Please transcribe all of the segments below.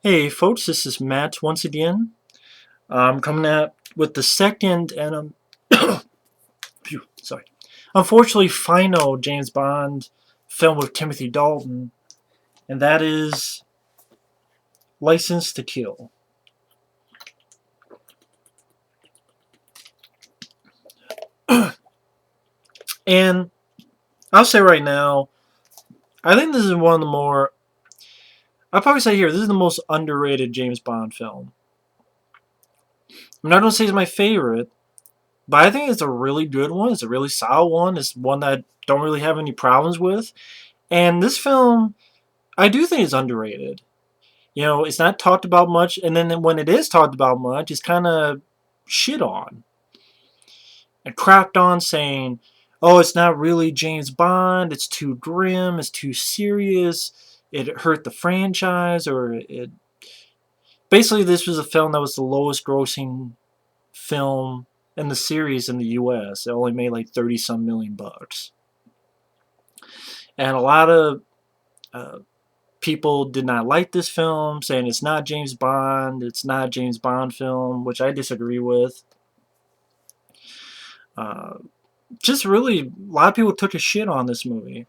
Hey folks, this is Matt once again. I'm coming out with the second and phew, sorry, unfortunately final James Bond film with Timothy Dalton, and that is License to Kill. And I'll say right now, I think this is one of the more, I'll probably say here, this is the most underrated James Bond film. I'm not going to say it's my favorite, but I think it's a really good one. It's a really solid one. It's one that I don't really have any problems with. And this film, I do think it's underrated. It's not talked about much, and then when it is talked about much, it's kind of shit on and crapped on, saying, "Oh, it's not really James Bond. It's too grim. It's too serious. It hurt the franchise." Or it basically, this was a film that was the lowest grossing film in the series in the U.S. It only made like 30-some million bucks, and a lot of people did not like this film, saying it's not James Bond, it's not a James Bond film, which I disagree with. Just really, a lot of people took a shit on this movie.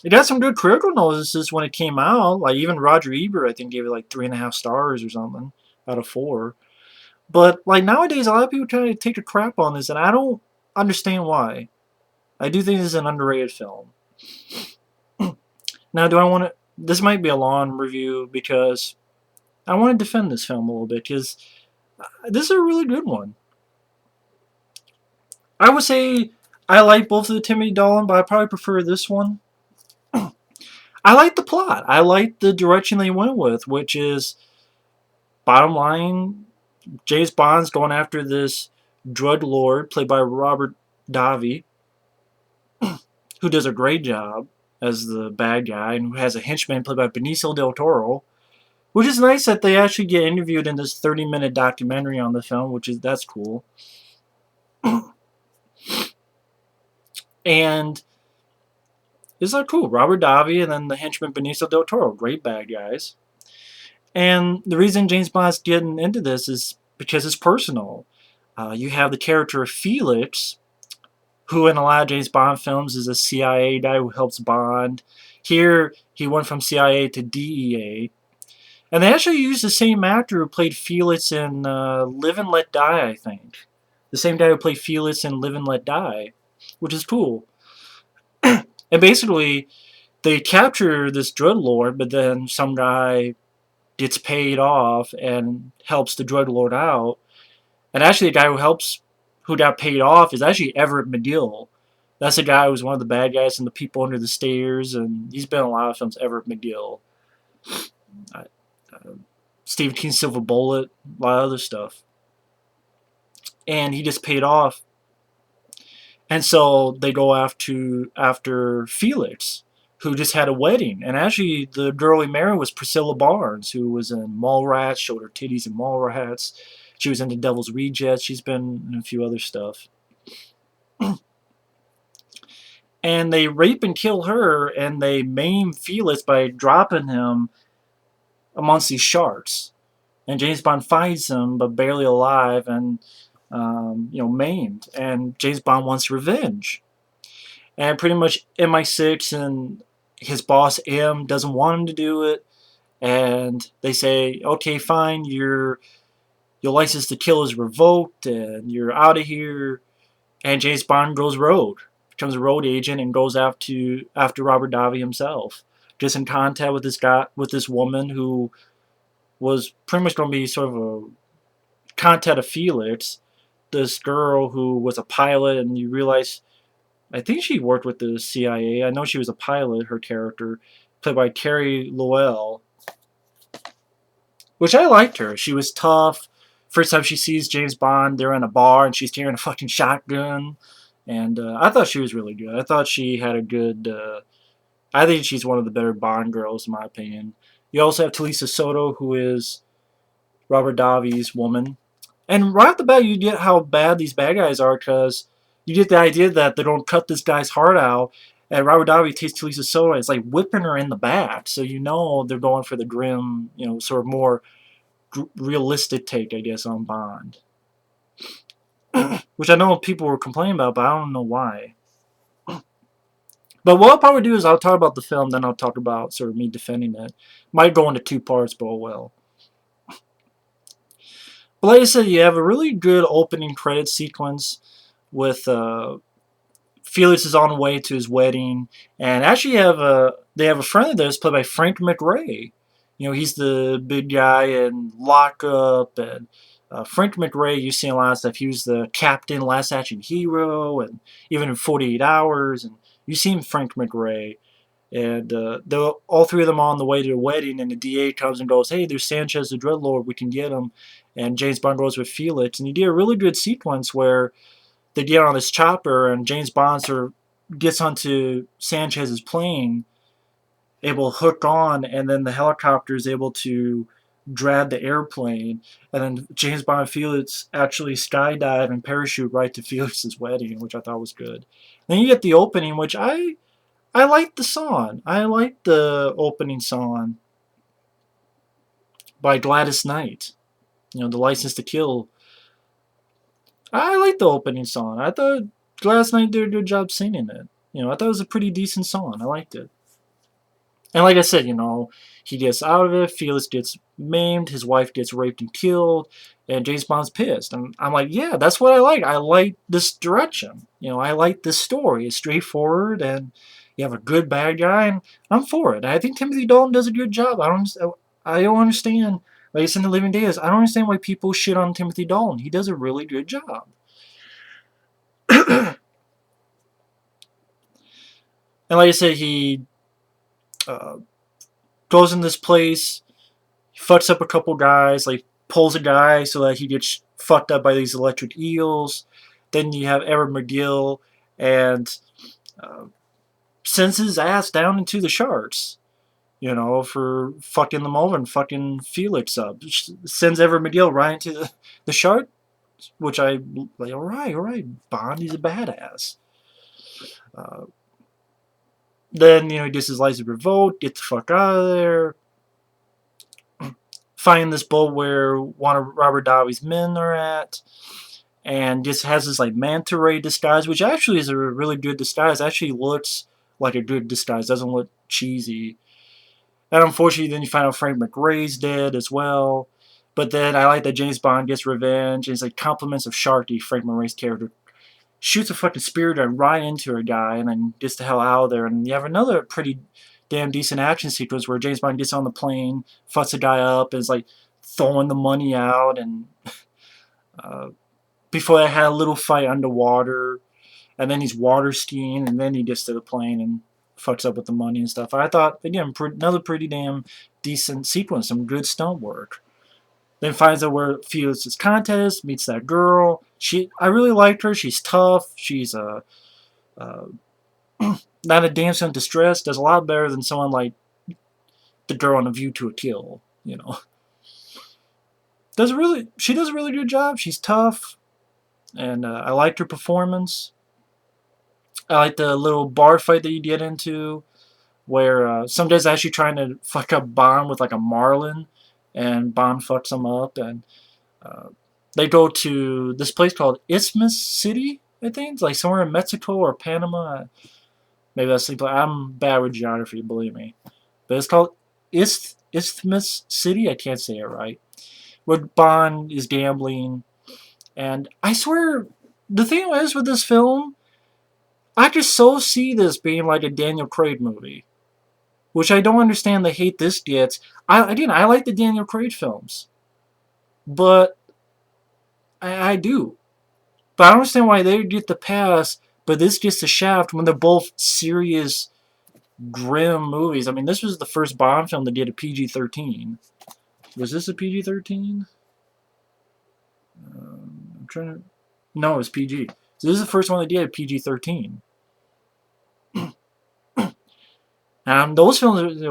It got some good critical notices when it came out. Like even Roger Ebert, I think, gave it like 3.5 stars or something out of 4. But like nowadays, a lot of people try to take a crap on this, and I don't understand why. I do think this is an underrated film. Now, do I want to? This might be a long review because I want to defend this film a little bit because this is a really good one. I would say I like both of the Timothy Dalton, but I probably prefer this one. I like the plot. I like the direction they went with, which is, bottom line, James Bond's going after this drug lord played by Robert Davi, who does a great job as the bad guy, and who has a henchman played by Benicio del Toro, which is nice that they actually get interviewed in this 30-minute documentary on the film, that's cool. And it's like cool. Robert Davi and then the henchman Benicio del Toro, great bad guys. And the reason James Bond's getting into this is because it's personal. You have the character of Felix, who in a lot of James Bond films is a CIA guy who helps Bond. Here, he went from CIA to DEA. And they actually used the same actor who played Felix in Live and Let Die, I think. The same guy who played Felix in Live and Let Die, which is cool. And basically, they capture this drug lord, but then some guy gets paid off and helps the drug lord out. And actually, the guy who got paid off is actually Everett McGill. That's the guy who was one of the bad guys in The People Under the Stairs, and he's been in a lot of films. Everett McGill, Stephen King's Silver Bullet, a lot of other stuff. And he just paid off. And so they go after Felix, who just had a wedding. And actually, the girl he married was Priscilla Barnes, who was in Mallrats, showed her titties in Mallrats. She was in The Devil's Rejects. She's been in a few other stuff. And they rape and kill her, and they maim Felix by dropping him amongst these sharks. And James Bond finds him, but barely alive and maimed. And James Bond wants revenge. And pretty much MI6 and his boss M doesn't want him to do it. And they say, okay, fine, your license to kill is revoked, and you're out of here. And James Bond goes rogue, becomes a road agent, and goes after Robert Davi himself. Gets in contact with this woman who was pretty much going to be sort of a contact of Felix. This girl who was a pilot, and you realize, I think she worked with the CIA. I know she was a pilot, her character, played by Carrie Lowell, which I liked her. She was tough. First time she sees James Bond, they're in a bar, and she's carrying a fucking shotgun. And I thought she was really good. I thought she had a good... I think she's one of the better Bond girls, in my opinion. You also have Talisa Soto, who is Robert Davi's woman. And right off the bat, you get how bad these bad guys are, because you get the idea that they don't cut this guy's heart out, And Robert Davi takes Talisa Soto, it's like whipping her in the back. So you know they're going for the grim, sort of more realistic take, I guess, on Bond. Which I know people were complaining about, but I don't know why. But what I'll probably do is I'll talk about the film, then I'll talk about sort of me defending it. Might go into 2 parts, but oh well. But like I said, you have a really good opening credit sequence with Felix is on the way to his wedding, and actually they have a friend of theirs played by Frank McRae. He's the big guy in Lockup, and Frank McRae, you've seen a lot of stuff. He was the captain, Last Action Hero, and even in 48 Hours, and you've seen Frank McRae. And all three of them are on the way to the wedding, and the DA comes and goes, "Hey, there's Sanchez, the Dreadlord, we can get him." And James Bond goes with Felix, and he did a really good sequence where they get on this chopper, and James Bond sort of gets onto Sanchez's plane, able to hook on, and then the helicopter is able to drag the airplane, and then James Bond and Felix actually skydive and parachute right to Felix's wedding, which I thought was good. Then you get the opening, which I like the song. I like the opening song by Gladys Knight. The License to Kill. I like the opening song. I thought Gladys Knight did a good job singing it. I thought it was a pretty decent song. I liked it. And like I said, he gets out of it, Felix gets maimed, his wife gets raped and killed, and James Bond's pissed. And I'm like, yeah, that's what I like. I like this direction. I like this story. It's straightforward, and you have a good bad guy, and I'm for it. I think Timothy Dalton does a good job. I don't understand, like I said in The Living Daylights, I don't understand why people shit on Timothy Dalton. He does a really good job. And like I said, he goes in this place, fucks up a couple guys, like pulls a guy so that he gets fucked up by these electric eels. Then you have Edward McGill and sends his ass down into the sharks, for fucking them over and fucking Felix up. Sends Edward McGill right into the shark, which I like. All right, Bond, he's a badass. Then he gets his license revoked, get the fuck out of there. Find this boat where one of Robert Davi's men are at, and just has this like manta ray disguise, which actually is a really good disguise. Actually looks like a good disguise, doesn't look cheesy. And unfortunately, then you find out Frank McRae's dead as well. But then I like that James Bond gets revenge, and it's like compliments of Sharky, Frank McRae's character, shoots a fucking spear gun right into a guy, and then gets the hell out of there. And you have another pretty damn decent action sequence where James Bond gets on the plane, fucks a guy up, and is like throwing the money out. And before that, had a little fight underwater, and then he's water skiing, and then he gets to the plane and fucks up with the money and stuff. I thought, again, another pretty damn decent sequence, some good stunt work. Then finds out where Felix's contest, meets that girl. I really liked her. She's tough. She's not a damsel in distress. Does a lot better than someone like the girl on A View to a Kill. She does a really good job. She's tough, and I liked her performance. I like the little bar fight that you get into, where some guy's actually trying to fuck up Bond with like a marlin, and Bond fucks him up, and they go to this place called Isthmus City, I think. It's like somewhere in Mexico or Panama. Maybe that's the place. I'm bad with geography, believe me. But it's called Isthmus City. I can't say it right. Where Bond is gambling. And I swear, the thing is with this film, I just so see this being like a Daniel Craig movie. Which I don't understand the hate this gets. I like the Daniel Craig films. But I do. But I don't understand why they get the pass, but this gets the shaft when they're both serious, grim movies. I mean, this was the first Bond film that did a PG-13. Was this a PG-13? I'm trying to... No, it was PG. So this is the first one that did a PG-13. Those films,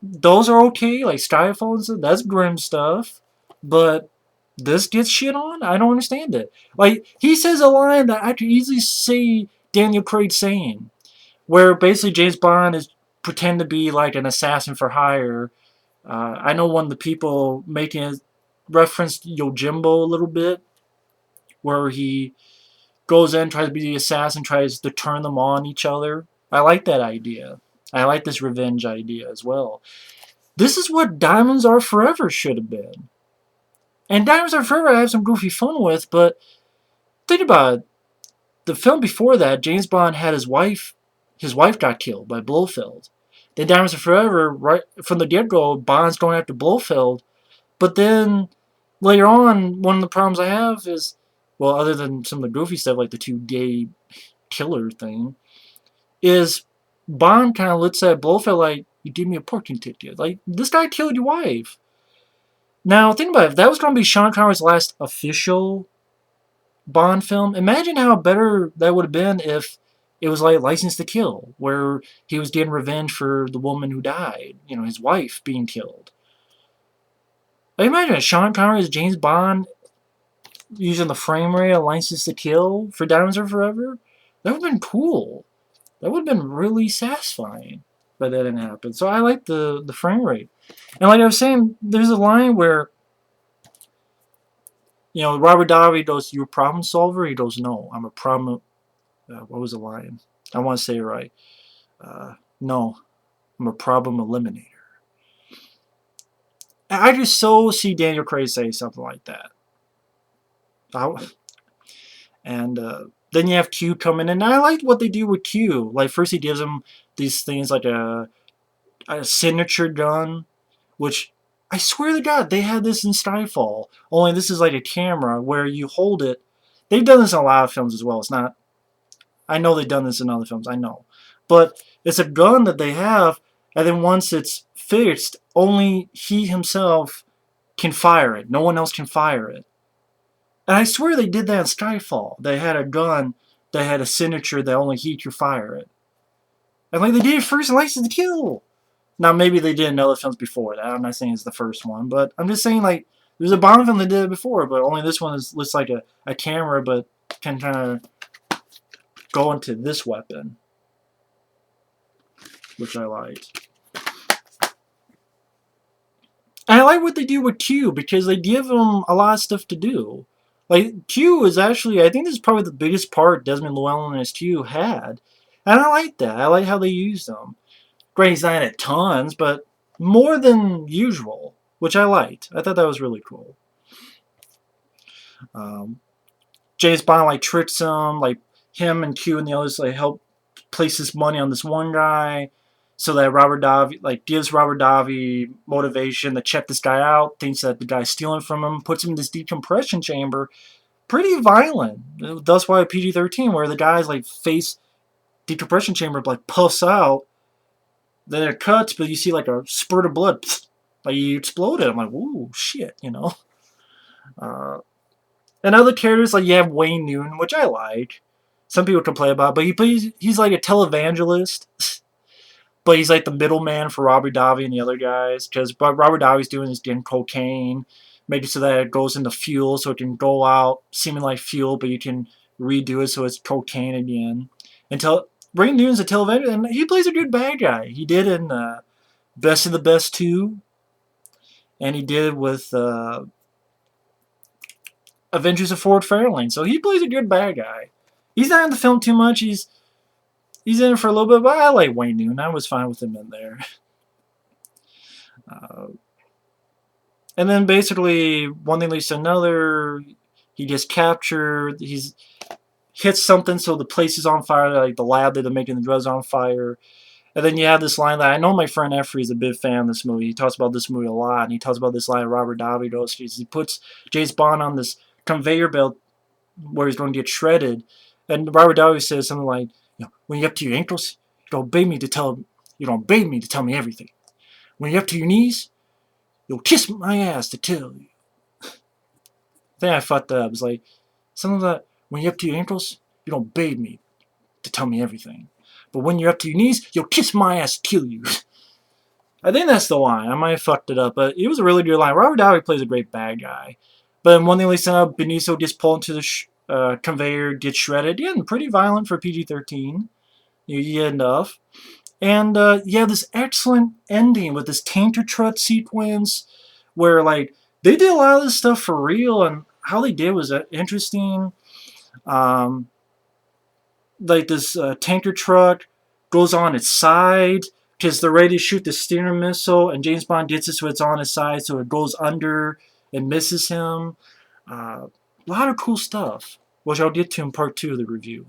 those are okay, like Skyfall and stuff. That's grim stuff. But this gets shit on? I don't understand it. Like, he says a line that I could easily see Daniel Craig saying, where basically James Bond is pretend to be like an assassin for hire. I know one of the people making it referenced Yojimbo a little bit, where he goes in, tries to be the assassin, tries to turn them on each other. I like that idea. I like this revenge idea as well. This is what Diamonds Are Forever should have been. And Diamonds Are Forever I have some goofy fun with, but think about it. The film before that, James Bond had his wife got killed by Blofeld. Then Diamonds Are Forever, right from the get-go, Bond's going after Blofeld. But then later on, one of the problems I have is, well, other than some of the goofy stuff like the two gay killer thing, is Bond kind of looks at Blofeld like, you gave me a parking ticket. Like, this guy killed your wife. Now, think about it. If that was going to be Sean Connery's last official Bond film, imagine how better that would have been if it was like License to Kill, where he was getting revenge for the woman who died, his wife being killed. Like, imagine Sean Connery as James Bond using the frame rate of License to Kill for Diamonds Are Forever. That would have been cool. That would have been really satisfying, but that didn't happen. So I like the frame rate. And like I was saying, there's a line where, Robert Davi goes, "You a problem solver?" He goes, "No, I'm a problem." What was the line? I want to say it right. No, I'm a problem eliminator. I just so see Daniel Craig say something like that. And then you have Q coming in. And I like what they do with Q. Like, first he gives him these things like a signature gun, which I swear to God, they had this in Skyfall. Only this is like a camera where you hold it. They've done this in a lot of films as well. It's not. I know they've done this in other films. I know, but it's a gun that they have, and then once it's fixed, only he himself can fire it. No one else can fire it. And I swear they did that in Skyfall. They had a gun that had a signature that only he could fire it. And like they did it first in License to Kill. Now maybe they did in other films before that. I'm not saying it's the first one, but I'm just saying like there's a Bond film that did it before, but only this one looks like a camera, but can kind of go into this weapon, which I like. And I like what they do with Q because they give him a lot of stuff to do. Like, Q is actually, I think this is probably the biggest part Desmond Llewellyn as Q had. And I like that. I like how they used him. Granted, he's not in it tons, but more than usual, which I liked. I thought that was really cool. James Bond, like, tricks him, like, him and Q and the others, like, help place this money on this one guy so that Robert Davi, like, gives Robert Davi motivation to check this guy out, thinks that the guy's stealing from him, puts him in this decompression chamber. Pretty violent. That's why PG-13, where the guy's, like, face decompression chamber, like, puffs out. Then it cuts, but you see, like, a spurt of blood. Like, he exploded. I'm like, ooh, shit, And other characters, like, you have Wayne Newton, which I like. Some people complain about, but he's like a televangelist. But he's like the middleman for Robert Davi and the other guys. Because what Robert Davi's doing is getting cocaine, making so that it goes into fuel so it can go out seeming like fuel, but you can redo it so it's cocaine again. Until Wayne Newton's a televangelist, and he plays a good bad guy. He did in Best of the Best 2, and he did with Adventures of Ford Fairlane. So he plays a good bad guy. He's not in the film too much. He's in it for a little bit, but I like Wayne Newton. I was fine with him in there. And then basically, one thing leads to another. He gets captured. He's hits something, so the place is on fire. Like the lab that they're making the drugs on fire. And then you have this line that I know my friend Effrey is a big fan of this movie. He talks about this movie a lot, and he talks about this line Robert Davi goes. He puts James Bond on this conveyor belt where he's going to get shredded, and Robert Davi says something like, "When you're up to your ankles, you don't obey me to tell me everything. When you're up to your knees, you'll kiss my ass to tell you." I think I fucked that up. It's like something like, when you're up to your ankles, you don't obey me to tell me everything. But when you're up to your knees, you'll kiss my ass to kill you. I think that's the line. I might have fucked it up, but it was a really good line. Robert Davi plays a great bad guy. But one thing they set up, Benicio gets pulled into the conveyor, gets shredded. Yeah, pretty violent for PG-13. You get enough. And you have this excellent ending with this tanker truck sequence where, like, they did a lot of this stuff for real, and how they did was interesting. Um, like, this tanker truck goes on its side because they're ready to shoot the Stinger missile, and James Bond gets it so it's on his side, so it goes under and misses him. A lot of cool stuff, which I'll get to in part 2 of the review.